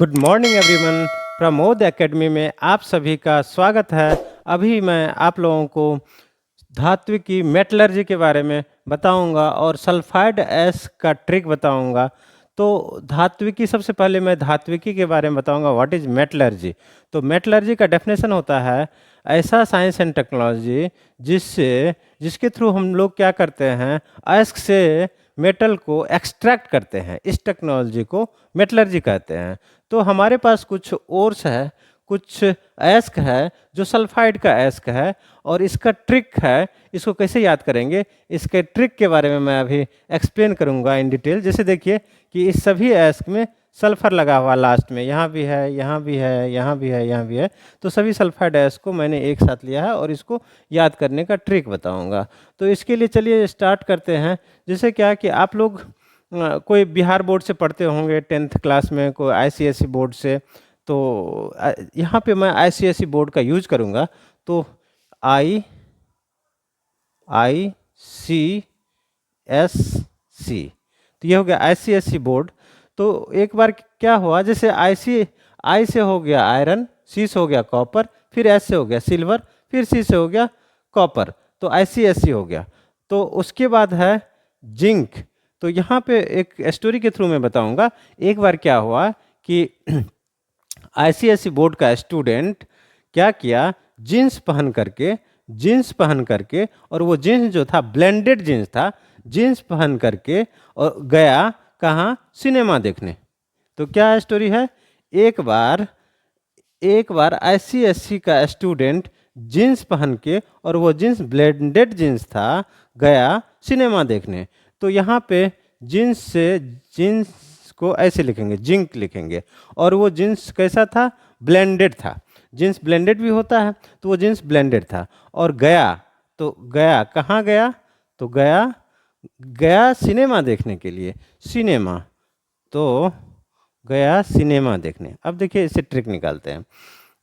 Good morning everyone. Pramod academy में आप सभी का स्वागत है। अभी मैं आप लोगों को धात्विकी मेटलर्जी के बारे में बताऊंगा और सल्फाइड एस का ट्रिक बताऊंगा। तो धात्विकी, सबसे पहले मैं धात्विकी के बारे में बताऊंगा व्हाट इज मेटलर्जी। तो मेटलर्जी का डेफिनेशन होता है ऐसा साइंस एंड टेक्नोलॉजी जिसके थ्रू हम लोग क्या करते हैं, अयस्क से मेटल को एक्सट्रैक्ट करते हैं। इस टेक्नोलॉजी को मेटलर्जी कहते हैं। तो हमारे पास कुछ ओर्स है, कुछ अयस्क है जो सल्फाइड का अयस्क है और इसका ट्रिक है। इसको कैसे याद करेंगे, इसके ट्रिक के बारे में मैं अभी एक्सप्लेन करूंगा इन डिटेल। जैसे देखिए कि इस सभी अयस्क में सल्फर लगा हुआ लास्ट में, यहाँ भी है, यहाँ भी है, यहाँ भी है, यहाँ भी है। तो सभी सल्फाइड अयस्क को मैंने एक साथ लिया है और इसको याद करने का ट्रिक बताऊंगा। तो इसके लिए चलिए स्टार्ट करते हैं। जैसे क्या कि आप लोग कोई बिहार बोर्ड से पढ़ते होंगे 10th क्लास में, कोई आईसीएसई बोर्ड से। तो यहाँ पे मैं आईसीएसई बोर्ड का यूज करूँगा। तो ICSC, तो ये हो गया आईसीएससी बोर्ड। तो एक बार क्या हुआ, जैसे आई से हो गया आयरन, सी से हो गया कॉपर, फिर एस से हो गया सिल्वर, फिर सी से हो गया कॉपर, तो आईसीएससी हो गया। तो उसके बाद है जिंक। तो यहाँ पे एक स्टोरी के थ्रू मैं बताऊंगा। एक बार क्या हुआ कि आईसीएससी बोर्ड का स्टूडेंट क्या किया, जीन्स पहन करके और वो जीन्स जो था ब्लेंडेड जीन्स था, जीन्स पहन करके और गया कहाँ, सिनेमा देखने। तो क्या स्टोरी है, एक बार आईसीएससी का स्टूडेंट जीन्स पहन के और वो जीन्स ब्लेंडेड जीन्स था, गया सिनेमा देखने। तो यहाँ पे जीन्स से जीन्स को ऐसे लिखेंगे, जिंक लिखेंगे, और वो जीन्स कैसा था, ब्लेंडेड था। जीन्स ब्लेंडेड भी होता है, तो वो जीन्स ब्लेंडेड था। और गया, तो गया कहाँ गया, तो गया सिनेमा देखने के लिए, सिनेमा। तो गया सिनेमा देखने। अब देखिए इससे ट्रिक निकालते हैं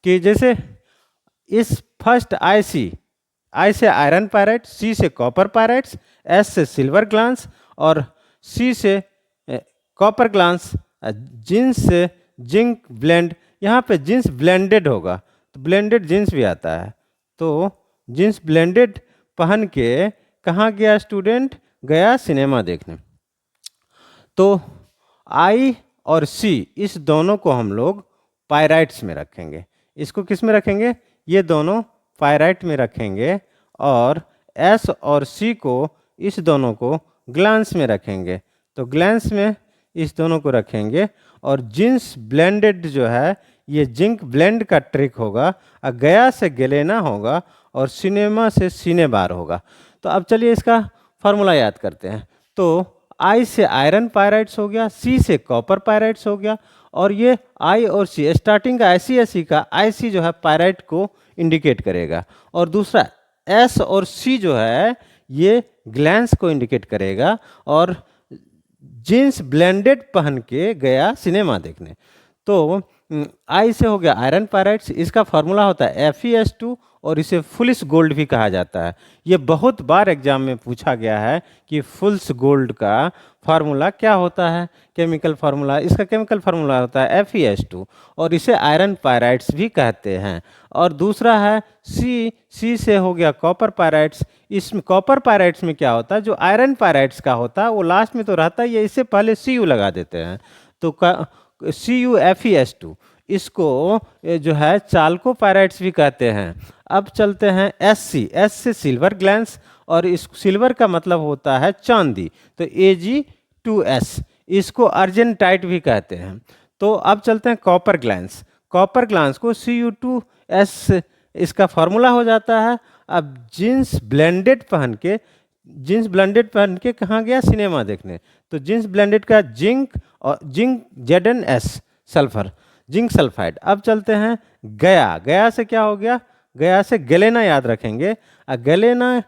कि जैसे इस फर्स्ट आई से आयरन पायराइट, सी से कॉपर पायराइट्स, एस से सिल्वर ग्लांस और सी से कॉपर ग्लांस, जिंस से जिंक ब्लेंड। यहाँ पे जिंस ब्लेंडेड होगा तो ब्लेंडेड जिंस भी आता है। तो जिंस ब्लेंडेड पहन के कहाँ गया स्टूडेंट, गया सिनेमा देखने। तो आई और सी, इस दोनों को हम लोग पायराइट्स में रखेंगे। इसको किस में रखेंगे, ये दोनों पायराइट में रखेंगे। और एस और सी को, इस दोनों को ग्लांस में रखेंगे। तो ग्लांस में इस दोनों को रखेंगे। और जिंस ब्लेंडेड जो है, ये जिंक ब्लेंड का ट्रिक होगा। गया से गलेना होगा और सिनेमा से सीने बार होगा। तो अब चलिए इसका फार्मूला याद करते हैं। तो आई से आयरन पायराइट्स हो गया, सी से कॉपर पायराइट्स हो गया, और ये आई और सी, स्टार्टिंग का आईसीएससी का आईसी जो है पायराइट को इंडिकेट करेगा, और दूसरा एस और सी जो है ये ग्लैंस को इंडिकेट करेगा। और जीन्स ब्लेंडेड पहन के गया सिनेमा देखने। तो आई से हो गया आयरन पायराइट्स, इसका फार्मूला होता है FeS2 और इसे फुलिश गोल्ड भी कहा जाता है। ये बहुत बार एग्जाम में पूछा गया है कि फुल्स गोल्ड का फार्मूला क्या होता है, केमिकल फार्मूला। इसका केमिकल फार्मूला होता है FeS2 और इसे आयरन पायराइट्स भी कहते हैं। और दूसरा है सी से हो गया कॉपर पायराइट्स। इसमें कॉपर पायराइट्स में क्या होता है, जो आयरन पायराइट्स का होता है वो लास्ट में तो रहता है, ये इससे पहले Cu लगा देते हैं। तो CuFeS2, इसको जो है चालको पायराइट्स भी कहते हैं। अब चलते हैं एस से सिल्वर ग्लैंस, और इस सिल्वर का मतलब होता है चांदी, तो Ag2S, इसको अर्जेंटाइट भी कहते हैं। तो अब चलते हैं कॉपर ग्लैंस। कॉपर ग्लांस को Cu2S इसका फॉर्मूला हो जाता है। अब जीन्स ब्लेंडेड पहन के कहाँ गया, सिनेमा देखने। तो जीन्स ब्लेंडेड का जिंक, और zinc ZnS sulphur, zinc sulphide. अब चलते हैं गया से क्या हो गया, गया से गलेना याद रखेंगे। गलेना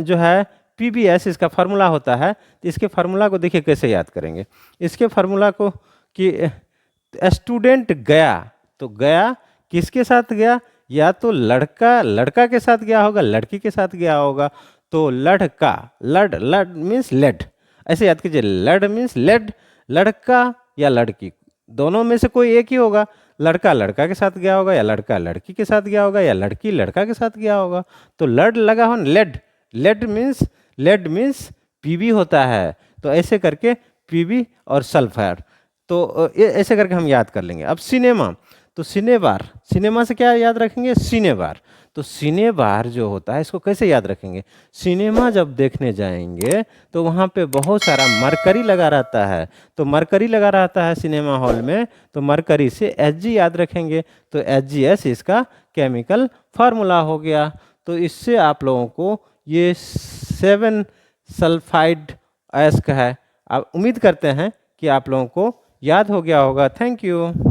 जो है PbS इसका फार्मूला होता है। इसके फार्मूला को देखिए कैसे याद करेंगे। इसके फार्मूला को कि स्टूडेंट गया, तो गया किसके साथ गया, या तो लड़का के साथ गया होगा, लड़की के साथ गया होगा। तो लड़का, लड़ मीन्स लेड, ऐसे याद कीजिए, लड़ मीन्स लेड, लड़का या लड़की, दोनों में से कोई एक ही होगा। लड़का लड़का के साथ गया होगा, या लड़का लड़की के साथ गया होगा, या लड़की लड़का के साथ गया होगा। तो लड लगा हो, लेड, लेड मीन्स पीबी होता है। तो ऐसे करके पीबी और सल्फर, तो ऐसे करके हम याद कर लेंगे। अब सिनेमा, तो सिनेबार, सिनेमा से क्या याद रखेंगे, सिनेबार। तो सिनेबार जो होता है इसको कैसे याद रखेंगे, सिनेमा जब देखने जाएंगे तो वहाँ पे बहुत सारा मरकरी लगा रहता है। तो मरकरी लगा रहता है सिनेमा हॉल में, तो मरकरी से Hg याद रखेंगे। तो HgS इसका केमिकल फार्मूला हो गया। तो इससे आप लोगों को ये 7 सल्फाइड अयस्क है। आप उम्मीद करते हैं कि आप लोगों को याद हो गया होगा। Thank you.